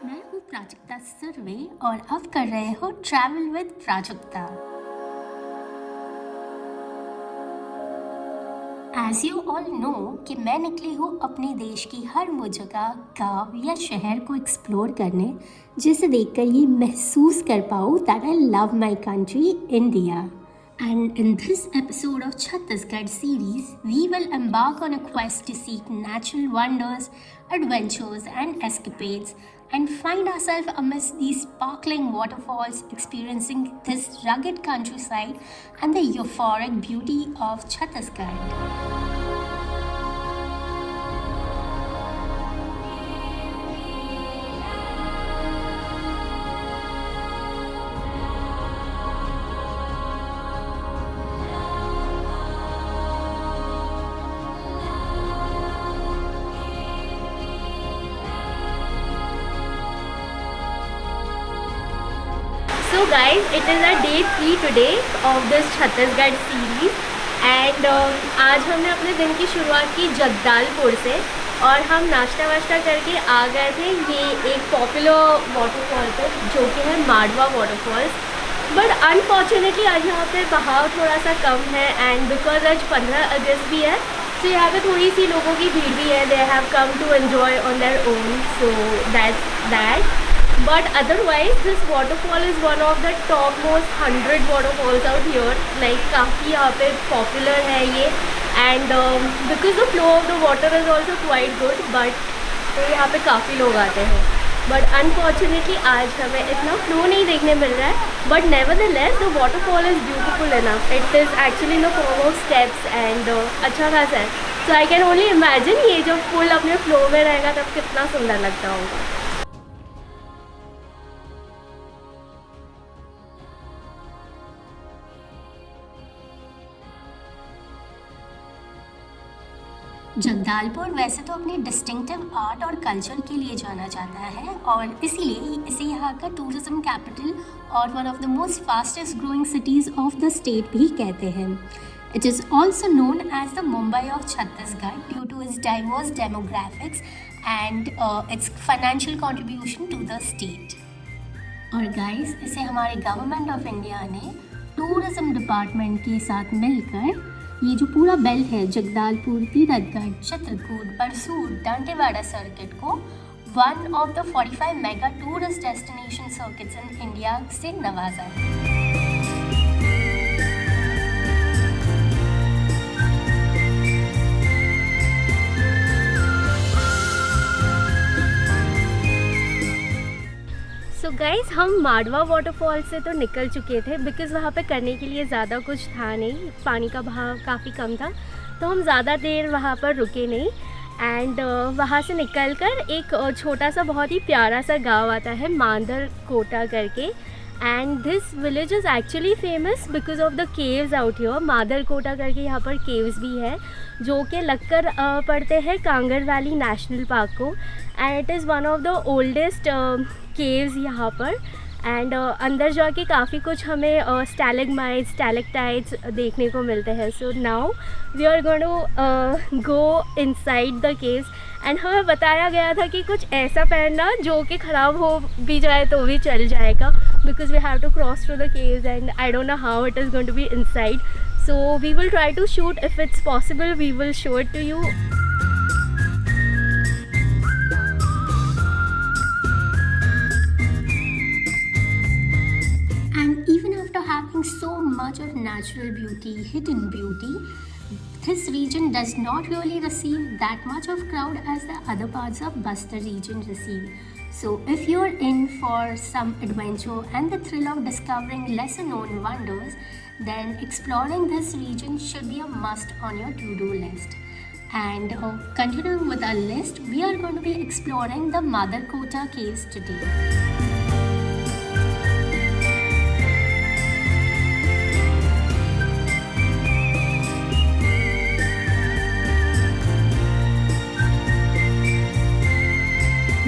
मैं हूँ प्राजक्ता सुर्वे और अब कर रहे हो travel with Prajakta. As you all know कि मैं निकली हूँ अपने देश की हर वो जगह, गांव या शहर को एक्सप्लोर करने, जिसे देखकर ये महसूस कर पाऊँ that I love my country India. And in this episode of Chhattisgarh series, we will embark on a quest to seek natural wonders, adventures, and escapades, and find ourselves amidst these sparkling waterfalls, experiencing this rugged countryside and the euphoric beauty of Chhattisgarh. So guys, it is our day 3 today of this Chhattisgarh series and आज हमने अपने दिन की शुरुआत की जगदालपुर से और हम नाश्ता वाश्ता करके आ गए थे ये एक पॉपुलर वाटरफॉल पे जो कि है माडवा वाटरफॉल्स। बट अनफॉर्चुनेटली आज यहाँ पे बहाव थोड़ा सा कम है एंड बिकॉज आज 15 अगस्त भी है तो यहाँ पे थोड़ी सी लोगों की भीड़ भी है। They have come to enjoy on their own, so that's that. But otherwise this waterfall is one of the top most 100 waterfalls out here. Like काफ़ी यहाँ पे popular है ये and because the flow of the water is also quite good, but तो यहाँ पे काफ़ी लोग आते हैं। But unfortunately आज हमें इतना flow नहीं देखने मिल रहा है, but nevertheless the waterfall is beautiful enough. It is actually in the form of steps and अच्छा खासा है। So I can only imagine ये जब full अपने flow में रहेगा तब कितना सुंदर लगता होगा। जगदालपुर वैसे तो अपने डिस्टिंक्टिव आर्ट और कल्चर के लिए जाना जाता है और इसीलिए इसे यहाँ का टूरिज्म कैपिटल और one of the most fastest growing cities of the state भी कहते हैं। It is also known as the Mumbai of Chhattisgarh due to its diverse demographics and its financial contribution to the state. और guys, इसे हमारे government of India ने tourism department के साथ मिलकर ये जो पूरा बेल्ट है जगदालपुर, तीरथगढ़, चित्रकूट, परसूर, दांतेवाड़ा सर्किट को one of the 45 mega tourist destination circuits in India से नवाजा है। सो गाइज़, हम माडवा वाटरफॉल से तो निकल चुके थे बिकॉज़ वहाँ पे करने के लिए ज़्यादा कुछ था नहीं, पानी का बहाव काफ़ी कम था तो हम ज़्यादा देर वहाँ पर रुके नहीं एंड वहाँ से निकलकर एक छोटा सा बहुत ही प्यारा सा गांव आता है मांदर कोटा करके and this village is actually famous because of the caves out here. मादर कोटा करके यहाँ पर केव्स भी है जो कि लगकर पड़ते हैं कांगर वैली नेशनल पार्क को and it is one of the oldest caves यहाँ पर एंड अंदर जाके काफ़ी कुछ हमें स्टैलेग्माइट्स, स्टैलेक्टाइट्स देखने को मिलते हैं। So now we are going to go inside the caves and हमें बताया गया था कि कुछ ऐसा पहनना जो कि ख़राब हो भी जाए तो भी चल जाएगा because we have to cross through the caves and I don't know how it is going to be inside. So we will try to shoot if it's possible, we will show it to you. Having so much of natural beauty, hidden beauty, this region does not really receive that much of crowd as the other parts of Bastar region receive. So if you're in for some adventure and the thrill of discovering lesser known wonders, then exploring this region should be a must on your to-do list. And continuing with our list, we are going to be exploring the Madar Kota caves today.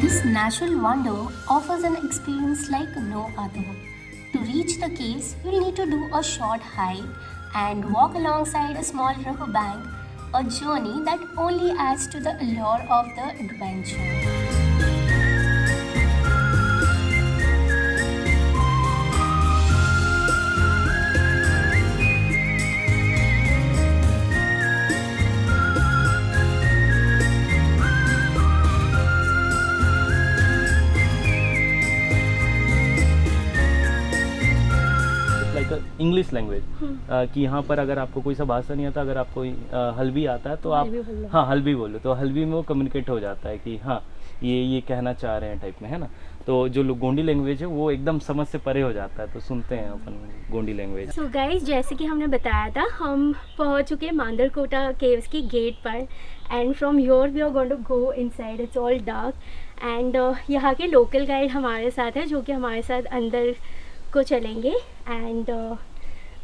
This natural wonder offers an experience like no other. To reach the caves, you'll need to do a short hike and walk alongside a small river bank, a journey that only adds to the allure of the adventure. English language कि यहाँ पर अगर आपको कोई सा भाषा नहीं आता, अगर आपको हल्बी आता है तो आप हल्बी बोलो। हाँ हल्बी बोलो, तो हल्बी में वो कम्युनिकेट हो जाता है कि हाँ ये कहना चाह रहे हैं टाइप में, है ना। तो जो लोग गोंडी लैंग्वेज है वो एकदम समझ से परे हो जाता है, तो सुनते हैं अपन गोंडी लैंग्वेज। सो गाइज, जैसे कि हमने बताया था, हम पहुंच चुके हैं मांदरकोटा केव्स की गेट पर, and from your we are going to go inside. It's all dark and यहाँ के लोकल गाइड हमारे साथ है जो कि हमारे साथ अंदर को चलेंगे, and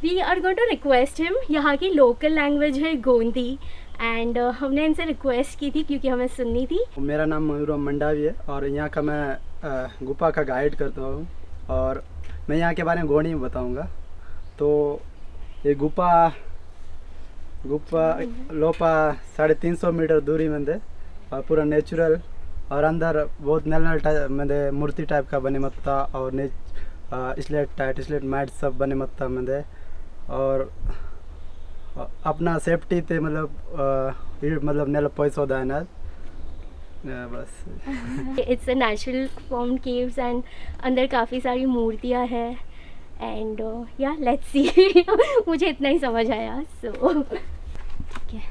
we are going to request him. यहाँ की लोकल लैंग्वेज है गोंदी, एंड हमने इनसे रिक्वेस्ट की थी क्योंकि हमें सुननी थी। मेरा नाम मयूरम मंडावी है और यहाँ का मैं गुफा का गाइड करता हूँ, और मैं यहाँ के बारे में गोंडी में बताऊँगा। तो ये गुफा लोपा 350 मीटर दूरी में दे, और पूरा नेचुरल, और अंदर बहुत नल टाइप में मूर्ति टाइप का बने मत्ता, और स्लेट मैट सब बने मत्ता में दे, और अपना सेफ्टी ते मतलब नेल पैसा दाना बस। It's a natural form caves and अंदर काफ़ी सारी मूर्तियाँ हैं, एंड या लेट्स सी। मुझे इतना ही समझ आया। सो ठीक है,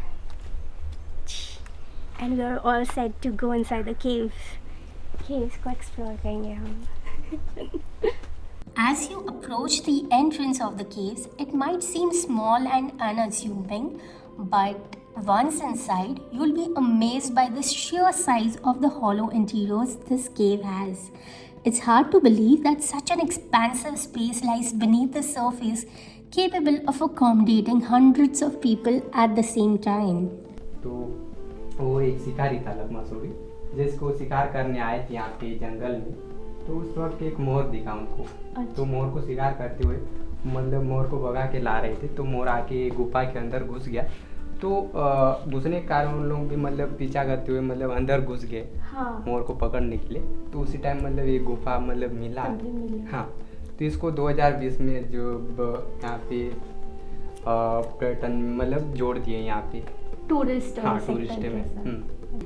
and we are all set to go inside the caves को एक्सप्लोर करेंगे हम। As you approach the entrance of the caves, it might seem small and unassuming, but once inside, you'll be amazed by the sheer size of the hollow interiors this cave has. It's hard to believe that such an expansive space lies beneath the surface, capable of accommodating hundreds of people at the same time. तो वो एक शिकारी था लकमासुरी, जिसको शिकार करने आए थे यहाँ पे जंगल में। तो उस वक्त एक मोर दिखा उनको। तो मोर को शिकार करते हुए मतलब मोर को भगा के ला रहे थे, तो मोर आके गुफा के अंदर घुस गया। तो घुसने के कारण उन लोगों भी मतलब पीछा करते हुए मतलब अंदर घुस गए। हाँ। मोर को पकड़ने के लिए। तो उसी टाइम मतलब ये गुफा मतलब मिला। हाँ, तो इसको 2020 में जो यहाँ पे पर्यटन मतलब जोड़ दिए यहाँ पे टूरिस्ट। हाँ, टूरिस्ट में।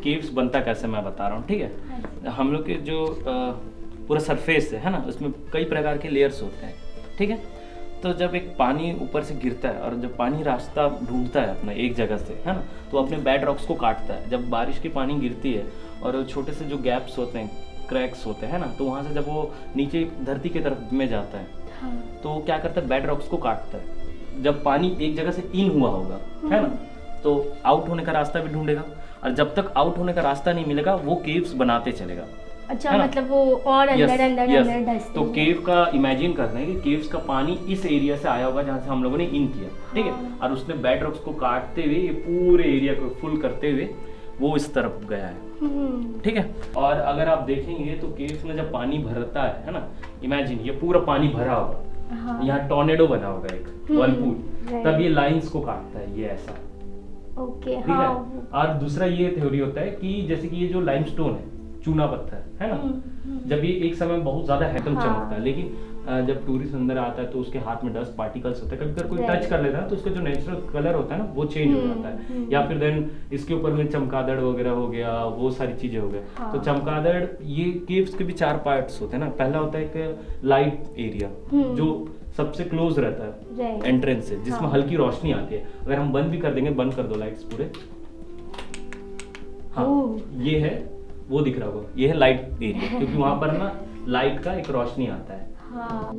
केव्स बनता कैसे मैं बता रहा हूँ, ठीक है। हम लोग के जो पूरा सरफेस है ना, उसमें कई प्रकार के लेयर्स होते हैं, ठीक है। तो जब एक पानी ऊपर से गिरता है और जब पानी रास्ता ढूंढता है अपना एक जगह से, है ना, तो अपने बेड रॉक्स को काटता है। जब बारिश की पानी गिरती है और छोटे से जो गैप्स होते हैं, क्रैक्स होते हैं ना, तो वहाँ से जब वो नीचे धरती की तरफ में जाता है, हाँ, तो क्या करता है, बेड रॉक्स को काटता है। जब पानी एक जगह से इन हुआ होगा, है ना, तो आउट होने का रास्ता भी ढूंढेगा, और जब तक आउट होने का रास्ता नहीं मिलेगा वो केव्स बनाते चलेगा। अच्छा, मतलब वो और अंदर अंदर धंसते। तो केव का इमेजिन करते हैं कि केव्स का पानी इस एरिया से आया होगा जहाँ से हम लोगों ने इन किया, ठीक है। और उसने बेड रॉक्स को काटते हुए ये पूरे एरिया को फुल करते हुए वो इस तरफ गया है, ठीक है। और अगर आप देखेंगे तो केव्स में जब पानी भरता है ना, इमेजिन ये पूरा पानी भरा होगा, यहाँ टॉर्नेडो बना होगा एक वर्लपूल, तब ये लाइंस को काटता है, ये ऐसा। ओके, ठीक है। और दूसरा ये थ्योरी होता है कि जैसे कि ये जो लाइमस्टोन है, चूना पत्थर है ना, जब ये एक समय बहुत ज्यादा हैंडसम चमकता है, लेकिन जब टूरिस्ट अंदर आता है तो उसके हाथ में डस्ट पार्टिकल्स होते हैं, कभी कोई टच कर लेता है तो उसका जो नेचुरल कलर होता है ना वो चेंज हो जाता है। या फिर देन इसके ऊपर में चमगादड़ वगैरह हो गया, वो सारी चीजें हो गया। तो चमगादड़, ये केव्स के भी 4 पार्ट्स होते हैं ना। पहला होता है एक लाइट एरिया जो सबसे क्लोज रहता है एंट्रेंस से, जिसमें हल्की रोशनी आती है। अगर हम बंद भी कर देंगे, बंद कर दो लाइट्स पूरे, हाँ, ये है, वो दिख रहा होगा, ये है लाइट एरिया, क्योंकि वहां पर ना लाइट का एक रोशनी आता है। हाँ।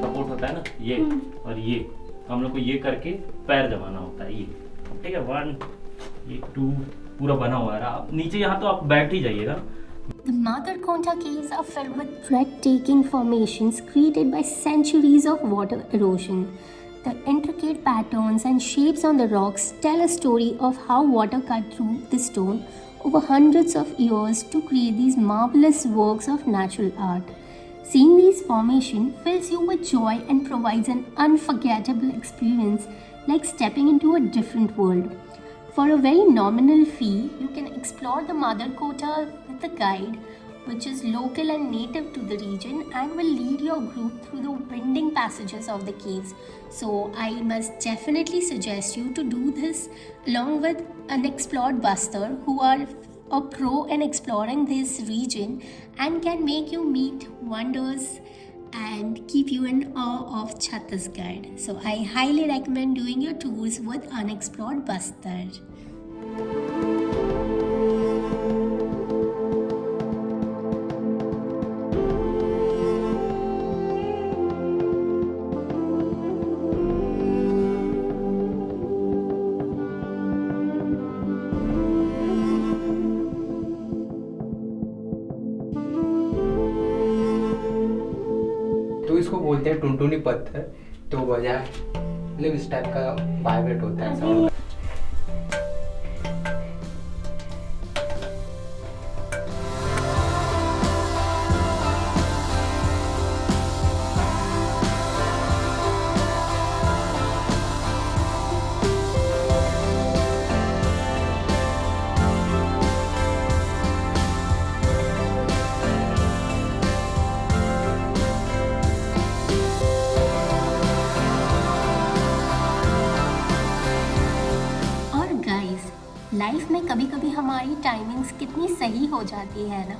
सपोर्ट होता है ना ये, और ये हम लोग को ये करके पैर जमाना होता है, ये ठीक है। 1, 2 पूरा बना हुआ है। आप नीचे यहाँ तो आप बैठ ही जाइएगा। The Madarkonta caves are filled with breathtaking formations created by centuries of water erosion. The intricate patterns and shapes on the rocks tell a story of how water cut through the stone over hundreds of years to create these marvelous works of natural art. Seeing these formations fills you with joy and provides an unforgettable experience, like stepping into a different world. For a very nominal fee, you can explore the Madarkota with a guide, which is local and native to the region and will lead your group through the winding passages of the caves. So I must definitely suggest you to do this along with unexplored buster who are a pro in exploring this region and can make you meet wonders and keep you in awe of Chhattisgarh. So I highly recommend doing your tours with Unexplored Bastar. तो इसको बोलते हैं टुनटुनी पत्थर। तो वजह मतलब इस type का वाइब्रेट होता है साउंड। लाइफ में कभी कभी हमारी टाइमिंग्स कितनी सही हो जाती है ना।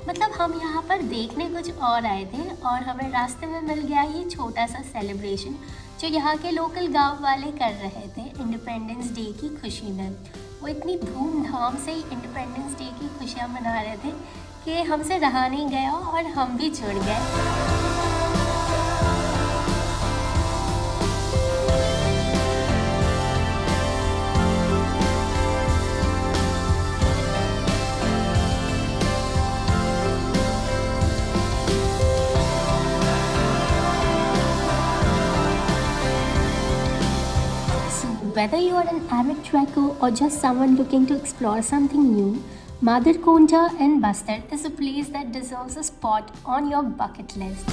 मतलब हम यहाँ पर देखने कुछ और आए थे और हमें रास्ते में मिल गया ये छोटा सा सेलिब्रेशन जो यहाँ के लोकल गांव वाले कर रहे थे इंडिपेंडेंस डे की खुशी में। वो इतनी धूमधाम से इंडिपेंडेंस डे की खुशियाँ मना रहे थे कि हमसे रहा नहीं गया और हम भी जुड़ गए। Whether you are an avid trekker or just someone looking to explore something new, Madurkonda in Bastar is a place that deserves a spot on your bucket list.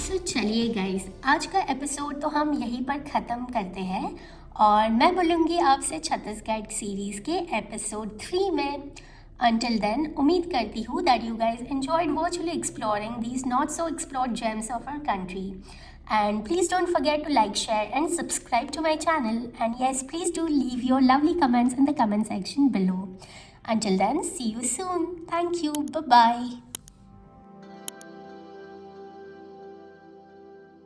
So चलिए गाइस, आज का एपिसोड तो हम यहीं पर ख़त्म करते हैं और मैं बोलूँगी आपसे छत्तीसगढ़ सीरीज़ के एपिसोड 3 में। Until then, उम्मीद करती हूँ that you guys enjoyed virtually exploring these not so explored gems of our country. And please don't forget to like, share and subscribe to my channel. And yes, please do leave your lovely comments in the comment section below. Until then, see you soon. Thank you. Bye-bye.